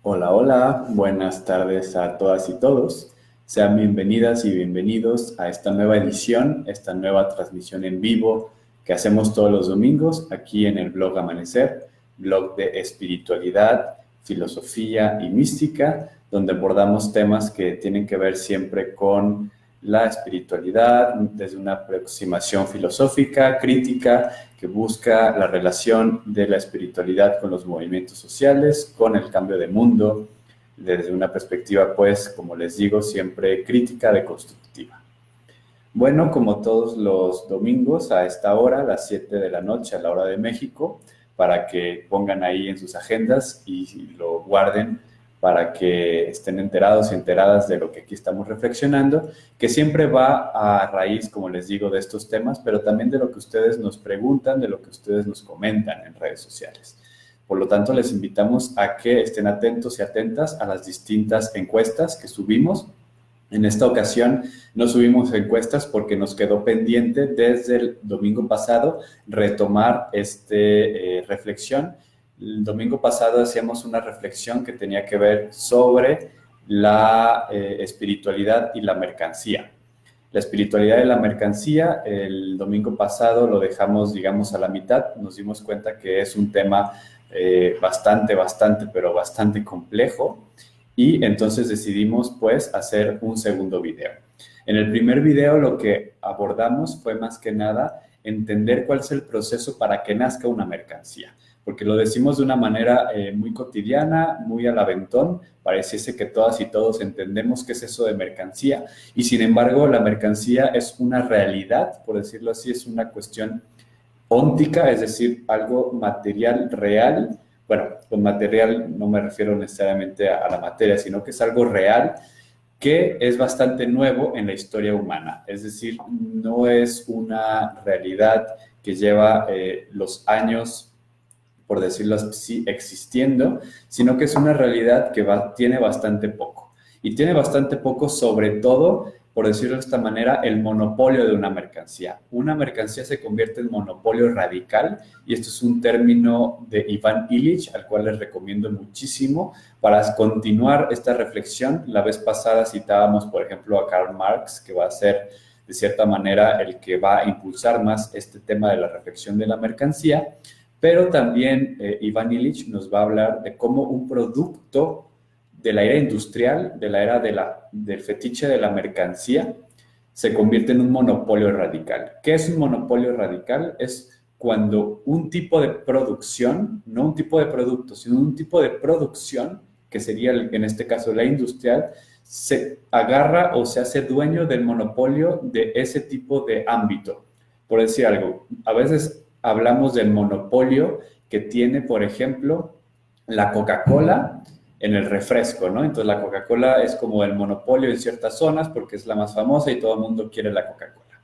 Hola, hola, buenas tardes a todas y todos. Sean bienvenidas y bienvenidos a esta nueva edición, esta nueva transmisión en vivo que hacemos todos los domingos aquí en el blog Amanecer, blog de espiritualidad, filosofía y mística, donde abordamos temas que tienen que ver siempre con la espiritualidad desde una aproximación filosófica, crítica, que busca la relación de la espiritualidad con los movimientos sociales, con el cambio de mundo, desde una perspectiva, pues, como les digo, siempre crítica, deconstructiva. Bueno, como todos los domingos a esta hora, a las 7 de la noche, a la hora de México, para que pongan ahí en sus agendas y lo guarden para que estén enterados y enteradas de lo que aquí estamos reflexionando, que siempre va a raíz, como les digo, de estos temas, pero también de lo que ustedes nos preguntan, de lo que ustedes nos comentan en redes sociales. Por lo tanto, les invitamos a que estén atentos y atentas a las distintas encuestas que subimos. En esta ocasión no subimos encuestas porque nos quedó pendiente desde el domingo pasado retomar esta reflexión. El domingo pasado hacíamos una reflexión que tenía que ver sobre la espiritualidad y la mercancía. La espiritualidad y la mercancía, el domingo pasado lo dejamos, digamos, a la mitad. Nos dimos cuenta que es un tema pero bastante complejo. Y entonces decidimos, pues, hacer un segundo video. En el primer video lo que abordamos fue más que nada entender cuál es el proceso para que nazca una mercancía. Porque lo decimos de una manera muy cotidiana, muy al aventón, pareciese que todas y todos entendemos qué es eso de mercancía, y sin embargo la mercancía es una realidad, por decirlo así, es una cuestión óntica, es decir, algo material real. Bueno, con material no me refiero necesariamente a la materia, sino que es algo real que es bastante nuevo en la historia humana. Es decir, no es una realidad que lleva los años, por decirlo así, existiendo, sino que es una realidad que tiene bastante poco. Y tiene bastante poco, sobre todo, por decirlo de esta manera, el monopolio de una mercancía. Una mercancía se convierte en monopolio radical, y esto es un término de Ivan Illich, al cual les recomiendo muchísimo para continuar esta reflexión. La vez pasada citábamos, por ejemplo, a Karl Marx, que va a ser, de cierta manera, el que va a impulsar más este tema de la reflexión de la mercancía. Pero también Ivan Illich nos va a hablar de cómo un producto de la era industrial, de la era del fetiche de la mercancía, se convierte en un monopolio radical. ¿Qué es un monopolio radical? Es cuando un tipo de producción, no un tipo de producto, sino un tipo de producción, que sería en este caso la industrial, se agarra o se hace dueño del monopolio de ese tipo de ámbito. Por decir algo, a veces hablamos del monopolio que tiene, por ejemplo, la Coca-Cola en el refresco, ¿no? Entonces la Coca-Cola es como el monopolio en ciertas zonas porque es la más famosa y todo el mundo quiere la Coca-Cola.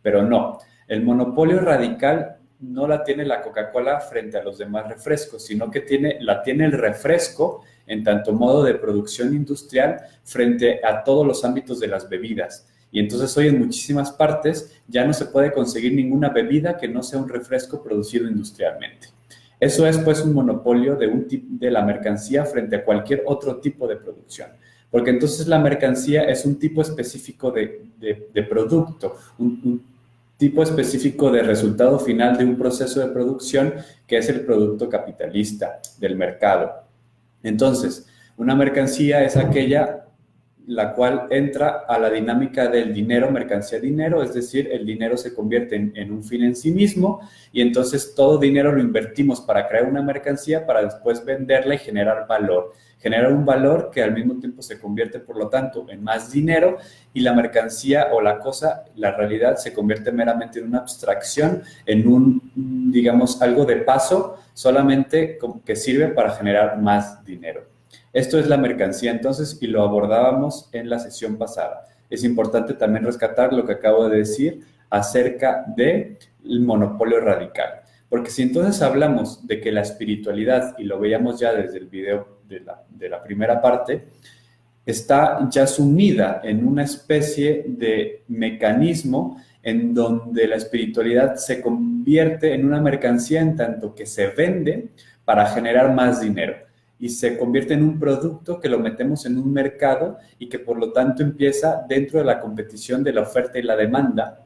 Pero no, el monopolio radical no la tiene la Coca-Cola frente a los demás refrescos, sino que la tiene el refresco en tanto modo de producción industrial frente a todos los ámbitos de las bebidas. Y entonces hoy en muchísimas partes ya no se puede conseguir ninguna bebida que no sea un refresco producido industrialmente. Eso es, pues, un monopolio de la mercancía frente a cualquier otro tipo de producción. Porque entonces la mercancía es un tipo específico de producto, un tipo específico de resultado final de un proceso de producción que es el producto capitalista del mercado. Entonces, una mercancía es aquella la cual entra a la dinámica del dinero, mercancía-dinero, es decir, el dinero se convierte en un fin en sí mismo, y entonces todo dinero lo invertimos para crear una mercancía para después venderla y generar un valor que al mismo tiempo se convierte, por lo tanto, en más dinero, y la mercancía o la cosa, la realidad, se convierte meramente en una abstracción, en digamos, algo de paso, solamente que sirve para generar más dinero. Esto es la mercancía entonces, y lo abordábamos en la sesión pasada. Es importante también rescatar lo que acabo de decir acerca del monopolio radical. Porque si entonces hablamos de que la espiritualidad, y lo veíamos ya desde el video de la primera parte, está ya sumida en una especie de mecanismo en donde la espiritualidad se convierte en una mercancía en tanto que se vende para generar más dinero. y se convierte en un producto que lo metemos en un mercado y que por lo tanto empieza dentro de la competición de la oferta y la demanda,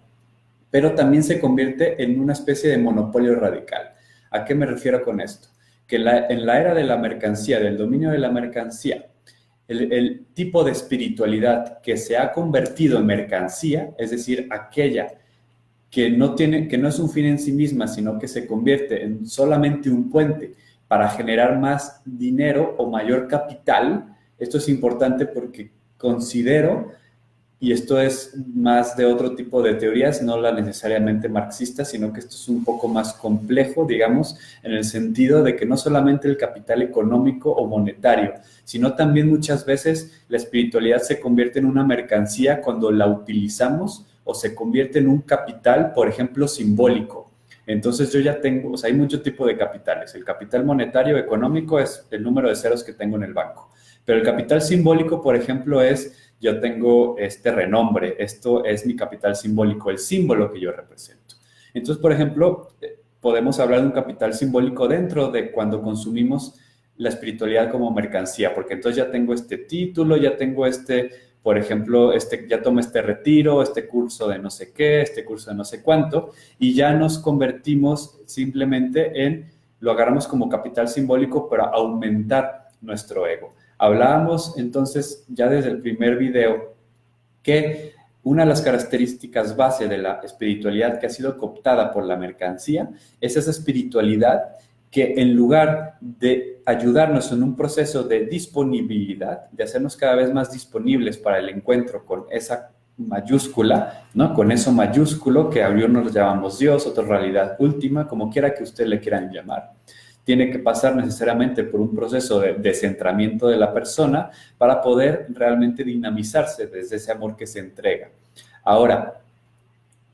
pero también se convierte en una especie de monopolio radical. ¿A qué me refiero con esto? Que en la era de la mercancía, del dominio de la mercancía, el tipo de espiritualidad que se ha convertido en mercancía, es decir, aquella que no es un fin en sí misma, sino que se convierte en solamente un puente para generar más dinero o mayor capital. Esto es importante porque considero, y esto es más de otro tipo de teorías, no la necesariamente marxista, sino que esto es un poco más complejo, digamos, en el sentido de que no solamente el capital económico o monetario, sino también muchas veces la espiritualidad se convierte en una mercancía cuando la utilizamos o se convierte en un capital, por ejemplo, simbólico. Entonces yo ya tengo, o sea, hay mucho tipo de capitales. El capital monetario económico es el número de ceros que tengo en el banco. Pero el capital simbólico, por ejemplo, es yo tengo este renombre, esto es mi capital simbólico, el símbolo que yo represento. Entonces, por ejemplo, podemos hablar de un capital simbólico dentro de cuando consumimos la espiritualidad como mercancía, porque entonces ya tengo este título, ya tengo por ejemplo, ya tomo este retiro, este curso de no sé qué, este curso de no sé cuánto, y ya nos convertimos simplemente lo agarramos como capital simbólico para aumentar nuestro ego. Hablábamos entonces ya desde el primer video que una de las características base de la espiritualidad que ha sido cooptada por la mercancía es esa espiritualidad que en lugar de ayudarnos en un proceso de disponibilidad, de hacernos cada vez más disponibles para el encuentro con esa mayúscula, ¿no? Con eso mayúsculo que algunos llamamos Dios, otros realidad última, como quiera que usted le quieran llamar, tiene que pasar necesariamente por un proceso de descentramiento de la persona para poder realmente dinamizarse desde ese amor que se entrega. Ahora,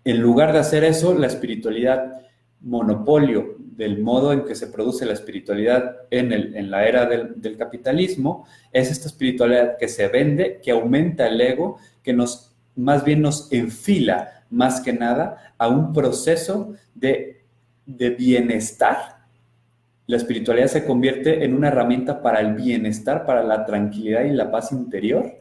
en lugar de hacer eso, la espiritualidad monopolio del modo en que se produce la espiritualidad en la era del capitalismo es esta espiritualidad que se vende, que aumenta el ego, que más bien nos enfila más que nada a un proceso de bienestar. La espiritualidad se convierte en una herramienta para el bienestar, para la tranquilidad y la paz interior.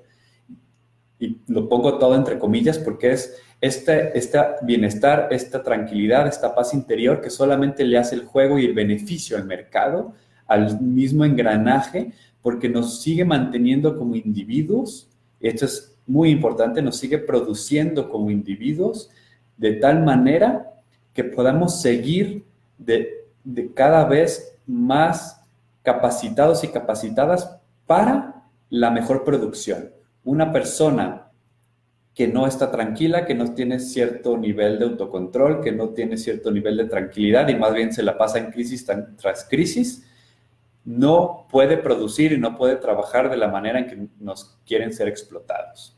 Y lo pongo todo entre comillas porque es este bienestar, esta tranquilidad, esta paz interior que solamente le hace el juego y el beneficio al mercado, al mismo engranaje, porque nos sigue manteniendo como individuos. Esto es muy importante, nos sigue produciendo como individuos de tal manera que podamos seguir de cada vez más capacitados y capacitadas para la mejor producción. Una persona que no está tranquila, que no tiene cierto nivel de autocontrol, que no tiene cierto nivel de tranquilidad y más bien se la pasa en crisis tras crisis, no puede producir y no puede trabajar de la manera en que nos quieren ser explotados.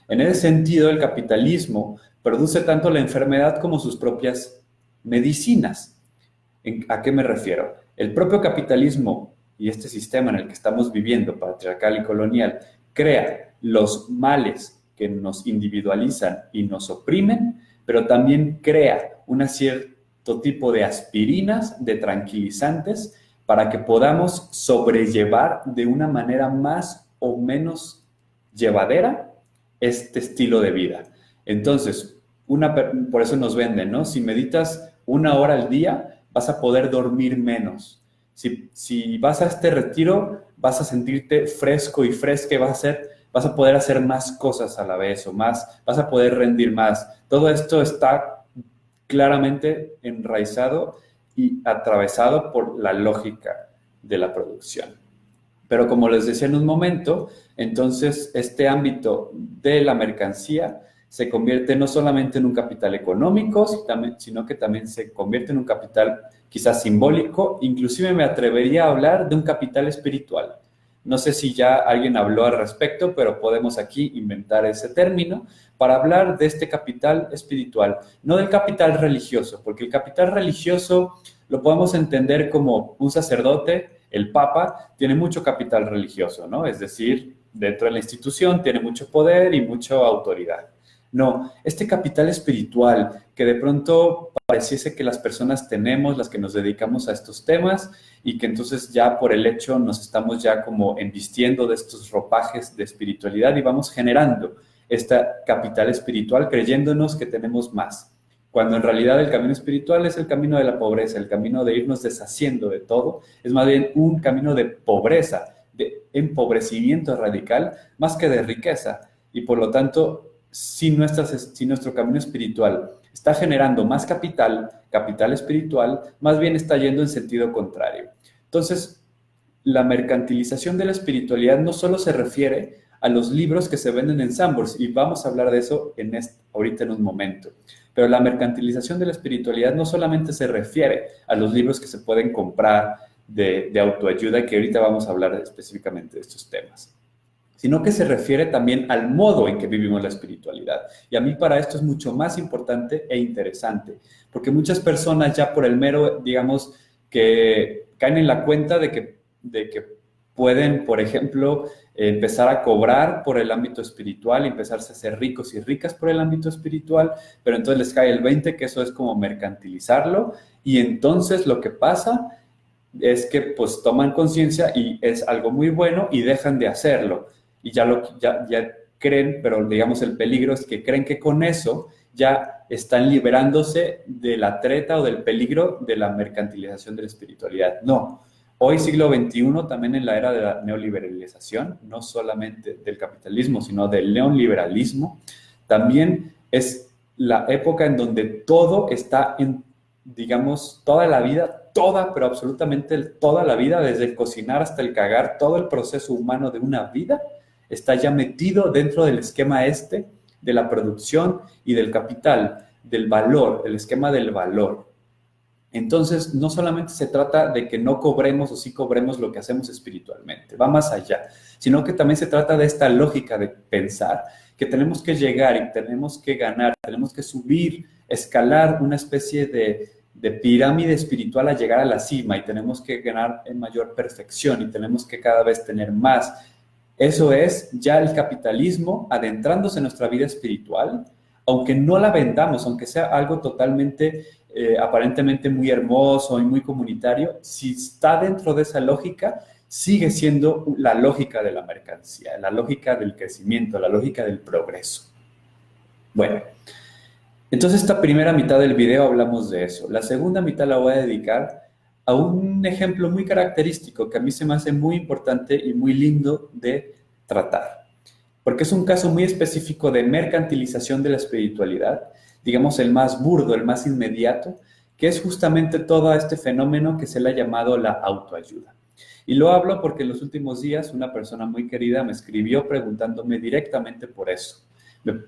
En ese sentido, el capitalismo produce tanto la enfermedad como sus propias medicinas. ¿A qué me refiero? El propio capitalismo y este sistema en el que estamos viviendo, patriarcal y colonial, crea los males que nos individualizan y nos oprimen, pero también crea un cierto tipo de aspirinas, de tranquilizantes, para que podamos sobrellevar de una manera más o menos llevadera este estilo de vida. Entonces, por eso nos venden, ¿no? Si meditas 1 hora al día, vas a poder dormir menos. Si vas a este retiro, vas a sentirte fresco y fresca y vas a poder hacer más cosas a la vez o más, vas a poder rendir más. Todo esto está claramente enraizado y atravesado por la lógica de la producción. Pero como les decía en un momento, entonces este ámbito de la mercancía se convierte no solamente en un capital económico, sino que también se convierte en un capital quizás simbólico, inclusive me atrevería a hablar de un capital espiritual. No sé si ya alguien habló al respecto, pero podemos aquí inventar ese término para hablar de este capital espiritual, no del capital religioso, porque el capital religioso lo podemos entender como un sacerdote, el Papa, tiene mucho capital religioso, ¿no? Es decir, dentro de la institución tiene mucho poder y mucha autoridad. No, este capital espiritual que de pronto pareciese que las personas tenemos, las que nos dedicamos a estos temas, y que entonces ya por el hecho nos estamos ya como embistiendo de estos ropajes de espiritualidad y vamos generando este capital espiritual creyéndonos que tenemos más. Cuando en realidad el camino espiritual es el camino de la pobreza, el camino de irnos deshaciendo de todo, es más bien un camino de pobreza, de empobrecimiento radical, más que de riqueza. Y por lo tanto, si nuestro camino espiritual está generando más capital espiritual, más bien está yendo en sentido contrario. Entonces, la mercantilización de la espiritualidad no solo se refiere a los libros que se venden en Sanborns, y vamos a hablar de eso ahorita en un momento. Pero la mercantilización de la espiritualidad no solamente se refiere a los libros que se pueden comprar de autoayuda, que ahorita vamos a hablar específicamente de estos temas, sino que se refiere también al modo en que vivimos la espiritualidad. Y a mí para esto es mucho más importante e interesante, porque muchas personas ya por el mero, digamos, que caen en la cuenta de que pueden, por ejemplo, empezar a cobrar por el ámbito espiritual y empezarse a hacer ricos y ricas por el ámbito espiritual, pero entonces les cae el 20 que eso es como mercantilizarlo, y entonces lo que pasa es que pues toman conciencia y es algo muy bueno y dejan de hacerlo. Y ya creen, pero digamos el peligro es que creen que con eso ya están liberándose de la treta o del peligro de la mercantilización de la espiritualidad. No. Hoy, siglo XXI, también en la era de la neoliberalización, no solamente del capitalismo, sino del neoliberalismo, también es la época en donde todo está en, digamos, toda la vida, pero absolutamente toda la vida, desde el cocinar hasta el cagar, todo el proceso humano de una vida está ya metido dentro del esquema de la producción y del capital, del valor, el esquema del valor. Entonces, no solamente se trata de que no cobremos o sí cobremos lo que hacemos espiritualmente, va más allá, sino que también se trata de esta lógica de pensar que tenemos que llegar y tenemos que ganar, tenemos que subir, escalar una especie de pirámide espiritual a llegar a la cima, y tenemos que ganar en mayor perfección y tenemos que cada vez tener más. Eso es ya el capitalismo adentrándose en nuestra vida espiritual, aunque no la vendamos, aunque sea algo totalmente, aparentemente muy hermoso y muy comunitario, si está dentro de esa lógica, sigue siendo la lógica de la mercancía, la lógica del crecimiento, la lógica del progreso. Bueno, entonces esta primera mitad del video hablamos de eso. La segunda mitad la voy a dedicar a un ejemplo muy característico que a mí se me hace muy importante y muy lindo de tratar, porque es un caso muy específico de mercantilización de la espiritualidad, digamos el más burdo, el más inmediato, que es justamente todo este fenómeno que se le ha llamado la autoayuda. Y lo hablo porque en los últimos días una persona muy querida me escribió preguntándome directamente por eso.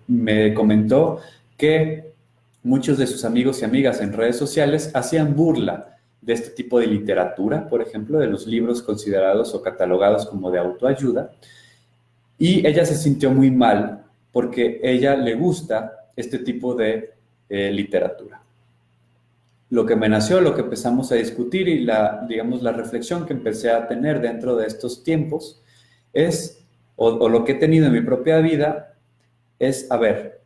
Me comentó que muchos de sus amigos y amigas en redes sociales hacían burla de este tipo de literatura, por ejemplo, de los libros considerados o catalogados como de autoayuda, y ella se sintió muy mal porque a ella le gusta este tipo de literatura. Lo que me nació, lo que empezamos a discutir y digamos, la reflexión que empecé a tener dentro de estos tiempos es, o lo que he tenido en mi propia vida, es, a ver,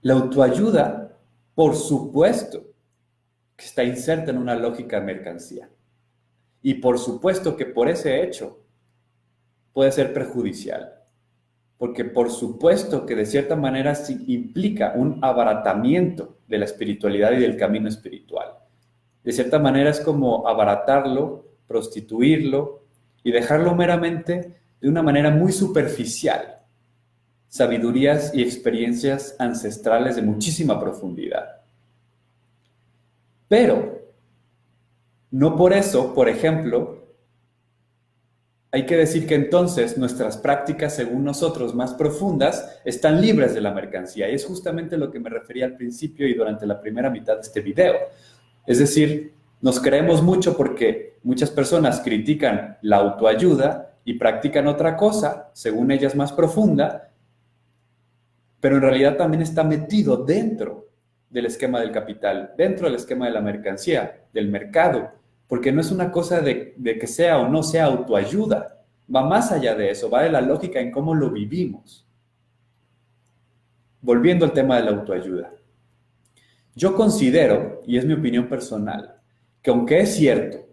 la autoayuda, por supuesto, que está inserta en una lógica de mercancía. Y por supuesto que por ese hecho puede ser perjudicial. Porque por supuesto que de cierta manera sí implica un abaratamiento de la espiritualidad y del camino espiritual. De cierta manera es como abaratarlo, prostituirlo y dejarlo meramente de una manera muy superficial. Sabidurías y experiencias ancestrales de muchísima profundidad. Pero no por eso, por ejemplo, hay que decir que entonces nuestras prácticas, según nosotros, más profundas, están libres de la mercancía. Y es justamente lo que me refería al principio y durante la primera mitad de este video. Es decir, nos creemos mucho porque muchas personas critican la autoayuda y practican otra cosa, según ellas más profunda, pero en realidad también está metido dentro del esquema del capital, dentro del esquema de la mercancía, del mercado, porque no es una cosa de que sea o no sea autoayuda, va más allá de eso, va de la lógica en cómo lo vivimos. volviendo al tema de la autoayuda. Yo considero, y es mi opinión personal, que aunque es cierto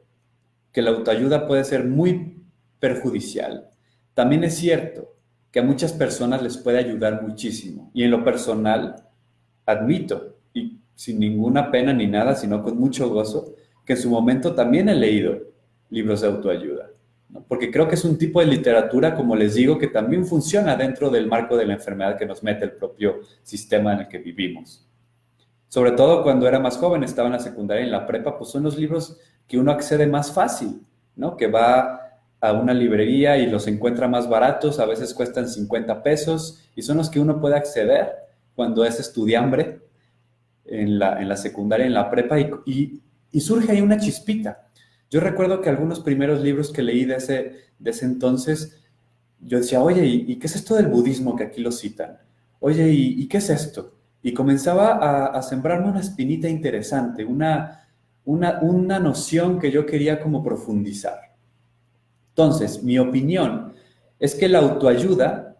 que la autoayuda puede ser muy perjudicial, también es cierto que a muchas personas les puede ayudar muchísimo. Y en lo personal, admito, y sin ninguna pena ni nada, sino con mucho gozo, que en su momento también he leído libros de autoayuda, ¿no? Porque creo que es un tipo de literatura, como les digo, que también funciona dentro del marco de la enfermedad que nos mete el propio sistema en el que vivimos. Sobre todo cuando era más joven, estaba en la secundaria y en la prepa, pues son los libros que uno accede más fácil, ¿no? Que va a una librería y los encuentra más baratos, a veces cuestan 50 pesos, y son los que uno puede acceder cuando es estudiambre en la secundaria, en la prepa, y surge ahí una chispita. Yo recuerdo que algunos primeros libros que leí de ese entonces, yo decía, oye, ¿y qué es esto del budismo que aquí lo citan? Oye, ¿y qué es esto? Y comenzaba a sembrarme una espinita interesante, una noción que yo quería como profundizar. Entonces, mi opinión es que la autoayuda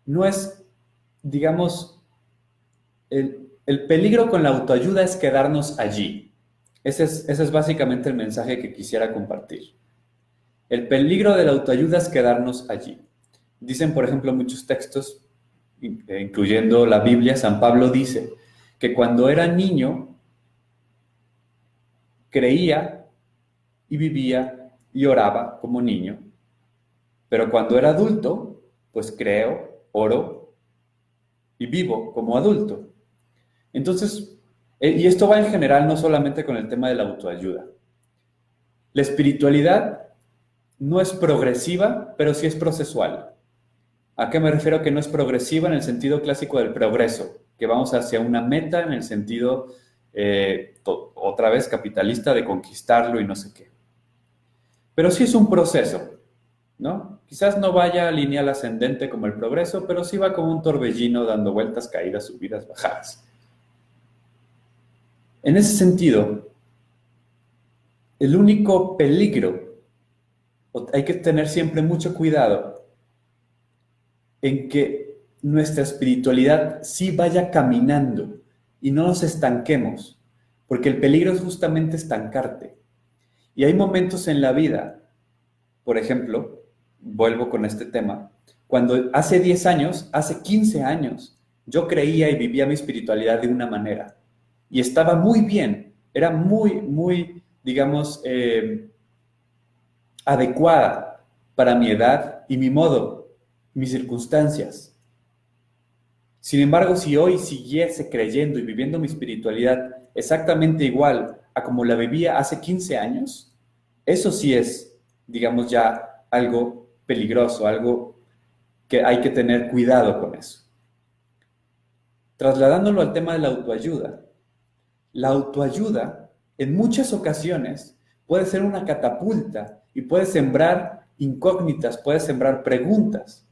no es, digamos, el peligro con la autoayuda es quedarnos allí. Ese es básicamente el mensaje que quisiera compartir. El peligro de la autoayuda es quedarnos allí. Dicen, por ejemplo, muchos textos, incluyendo la Biblia, San Pablo dice que cuando era niño creía y vivía y oraba como niño, pero cuando era adulto, pues creo, oro y vivo como adulto. Entonces, y esto va en general no solamente con el tema de la autoayuda. La espiritualidad no es progresiva, pero sí es procesual. ¿A qué me refiero que no es progresiva en el sentido clásico del progreso? Que vamos hacia una meta en el sentido, otra vez, capitalista de conquistarlo y no sé qué. Pero sí es un proceso, ¿no? Quizás no vaya lineal ascendente como el progreso, pero sí va como un torbellino dando vueltas, caídas, subidas, bajadas. En ese sentido, el único peligro, hay que tener siempre mucho cuidado en que nuestra espiritualidad sí vaya caminando y no nos estanquemos, porque el peligro es justamente estancarte. Y hay momentos en la vida, por ejemplo, vuelvo con este tema, cuando hace 10 años, hace 15 años, yo creía y vivía mi espiritualidad de una manera y estaba muy bien, era muy, digamos, adecuada para mi edad y mi modo, mis circunstancias. Sin embargo, si hoy siguiese creyendo y viviendo mi espiritualidad exactamente igual a como la vivía hace 15 años, eso sí es, digamos, ya algo peligroso, algo que hay que tener cuidado con eso. Trasladándolo al tema de la autoayuda en muchas ocasiones puede ser una catapulta y puede sembrar incógnitas, puede sembrar preguntas.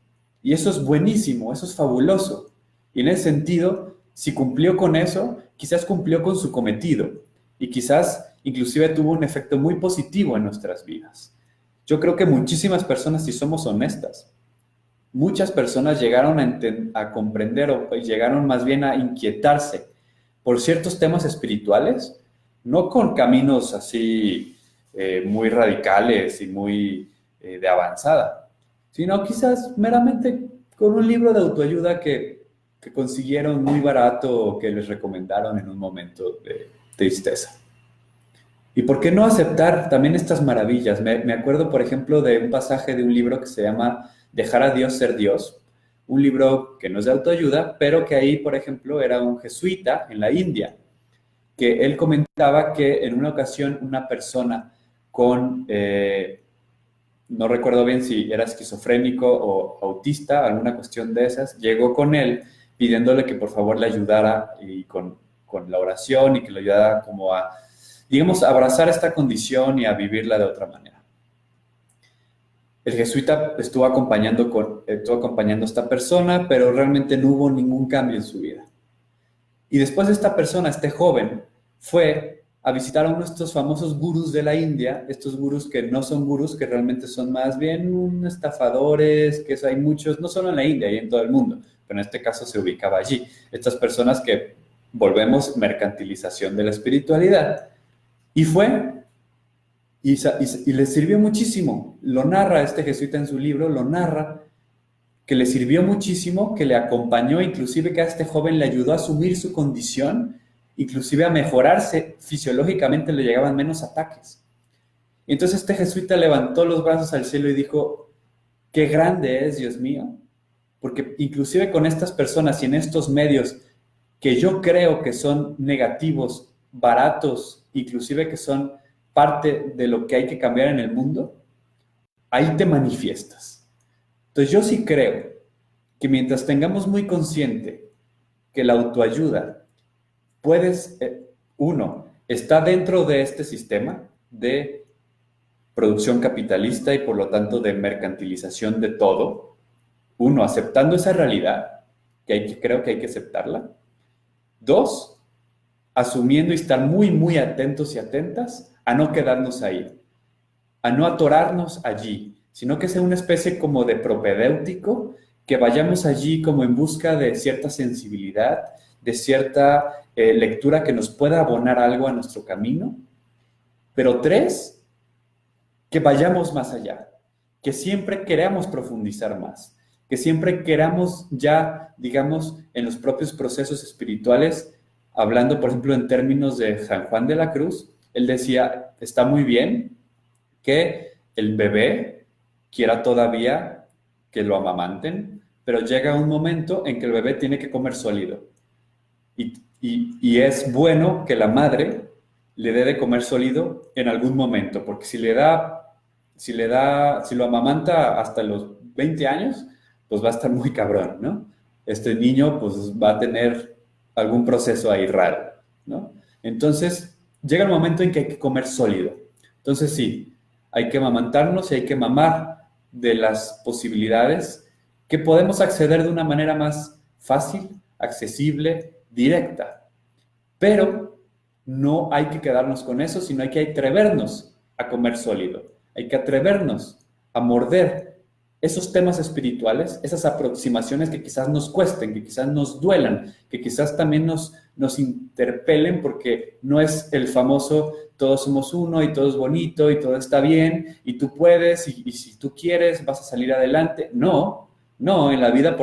Y eso es buenísimo, eso es fabuloso. Y en ese sentido, si cumplió con eso, quizás cumplió con su cometido y quizás inclusive tuvo un efecto muy positivo en nuestras vidas. Yo creo que muchísimas personas, si somos honestas, muchas personas llegaron a comprender o llegaron más bien a inquietarse por ciertos temas espirituales, no con caminos así muy radicales y muy de avanzada, sino quizás meramente con un libro de autoayuda que consiguieron muy barato o que les recomendaron en un momento de tristeza. ¿Y por qué no aceptar también estas maravillas? Me acuerdo, por ejemplo, de un pasaje de un libro que se llama Dejar a Dios ser Dios, un libro que no es de autoayuda, pero que ahí, por ejemplo, era un jesuita en la India, que él comentaba que en una ocasión una persona con, no recuerdo bien si era esquizofrénico o autista, alguna cuestión de esas, llegó con él pidiéndole que por favor le ayudara y con la oración y que le ayudara como a, digamos, a abrazar esta condición y a vivirla de otra manera. El jesuita estuvo acompañando a esta persona, pero realmente no hubo ningún cambio en su vida. Y después esta persona, este joven, fue a visitar a uno de estos famosos gurús de la India, estos gurús que no son gurús, que realmente son más bien estafadores, que hay muchos, no solo en la India, y en todo el mundo, pero en este caso se ubicaba allí. Estas personas que volvemos mercantilización de la espiritualidad. Y fue, y le sirvió muchísimo. Lo narra este jesuita en su libro, lo narra, que le sirvió muchísimo, que le acompañó, inclusive que a este joven le ayudó a asumir su condición, inclusive a mejorarse, fisiológicamente le llegaban menos ataques. Y entonces este jesuita levantó los brazos al cielo y dijo, qué grande es, Dios mío, porque inclusive con estas personas y en estos medios que yo creo que son negativos, baratos, inclusive que son parte de lo que hay que cambiar en el mundo, ahí te manifiestas. Entonces yo sí creo que mientras tengamos muy consciente que la autoayuda está dentro de este sistema de producción capitalista y por lo tanto de mercantilización de todo, aceptando esa realidad, creo que hay que aceptarla. 2, asumiendo y estar muy, muy atentos y atentas a no quedarnos ahí, a no atorarnos allí, sino que sea una especie como de propedéutico, que vayamos allí como en busca de cierta sensibilidad, de cierta lectura que nos pueda abonar algo a nuestro camino. Pero 3, que vayamos más allá, que siempre queramos profundizar más, que siempre queramos ya, digamos, en los propios procesos espirituales, hablando, por ejemplo, en términos de San Juan de la Cruz, él decía, está muy bien que el bebé quiera todavía que lo amamanten, pero llega un momento en que el bebé tiene que comer sólido. Y es bueno que la madre le dé de comer sólido en algún momento, porque si lo amamanta hasta los 20 años, pues va a estar muy cabrón, ¿no? Este niño pues va a tener algún proceso ahí raro, ¿no? Entonces, llega el momento en que hay que comer sólido. Entonces sí, hay que amamantarnos y hay que mamar de las posibilidades que podemos acceder de una manera más fácil, accesible, directa. Pero no hay que quedarnos con eso, sino hay que atrevernos a comer sólido. Hay que atrevernos a morder esos temas espirituales, esas aproximaciones que quizás nos cuesten, que quizás nos duelan, que quizás también nos interpelen, porque no es el famoso todos somos uno y todo es bonito y todo está bien y tú puedes y si tú quieres vas a salir adelante. No, en la vida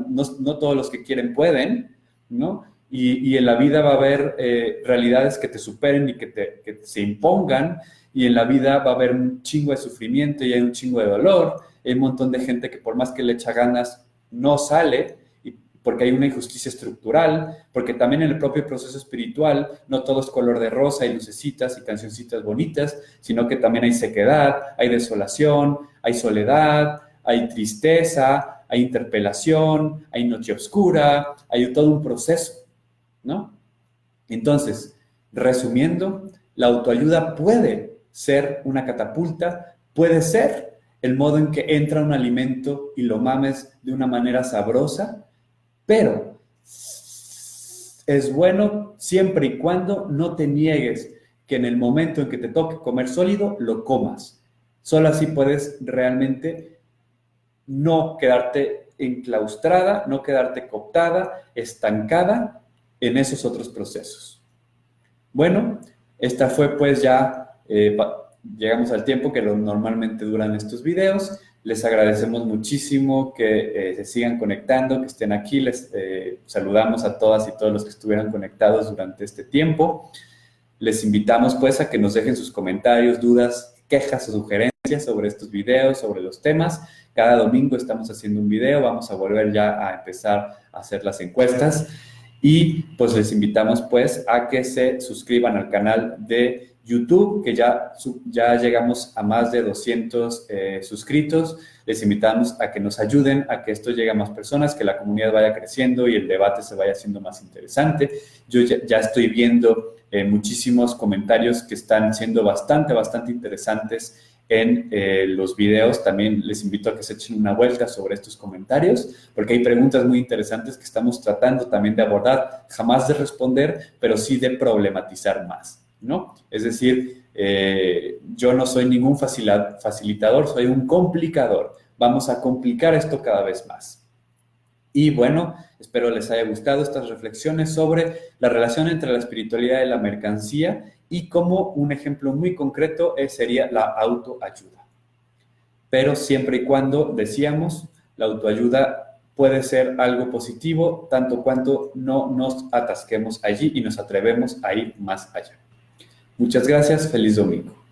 no todos los que quieren pueden, ¿no? Y en la vida va a haber realidades que te superen y que se impongan, y en la vida va a haber un chingo de sufrimiento y hay un chingo de dolor. Hay un montón de gente que por más que le echa ganas no sale, porque hay una injusticia estructural, porque también en el propio proceso espiritual no todo es color de rosa y lucecitas y cancioncitas bonitas, sino que también hay sequedad, hay desolación, hay soledad, hay tristeza, hay interpelación, hay noche oscura, hay todo un proceso, ¿no? Entonces, resumiendo, la autoayuda puede ser una catapulta, puede ser el modo en que entra un alimento y lo mames de una manera sabrosa, pero es bueno siempre y cuando no te niegues que en el momento en que te toque comer sólido, lo comas. Solo así puedes realmente no quedarte enclaustrada, no quedarte cooptada, estancada en esos otros procesos. Bueno, esta fue pues ya, llegamos al tiempo que normalmente duran estos videos. Les agradecemos muchísimo que se sigan conectando, que estén aquí. Les saludamos a todas y todos los que estuvieron conectados durante este tiempo. Les invitamos pues a que nos dejen sus comentarios, dudas, quejas o sugerencias sobre estos videos, sobre los temas. Cada domingo estamos haciendo un video, vamos a volver ya a empezar a hacer las encuestas. Y pues les invitamos pues a que se suscriban al canal de YouTube, que ya llegamos a más de 200 suscritos. Les invitamos a que nos ayuden a que esto llegue a más personas, que la comunidad vaya creciendo y el debate se vaya haciendo más interesante. Yo ya estoy viendo muchísimos comentarios que están siendo bastante interesantes en los videos. También les invito a que se echen una vuelta sobre estos comentarios, porque hay preguntas muy interesantes que estamos tratando también de abordar, jamás de responder, pero sí de problematizar más, ¿no? Es decir, yo no soy ningún facilitador, soy un complicador. Vamos a complicar esto cada vez más. Y bueno, espero les haya gustado estas reflexiones sobre la relación entre la espiritualidad y la mercancía y como un ejemplo muy concreto sería la autoayuda. Pero siempre y cuando, decíamos, la autoayuda puede ser algo positivo, tanto cuanto no nos atasquemos allí y nos atrevemos a ir más allá. Muchas gracias, feliz domingo.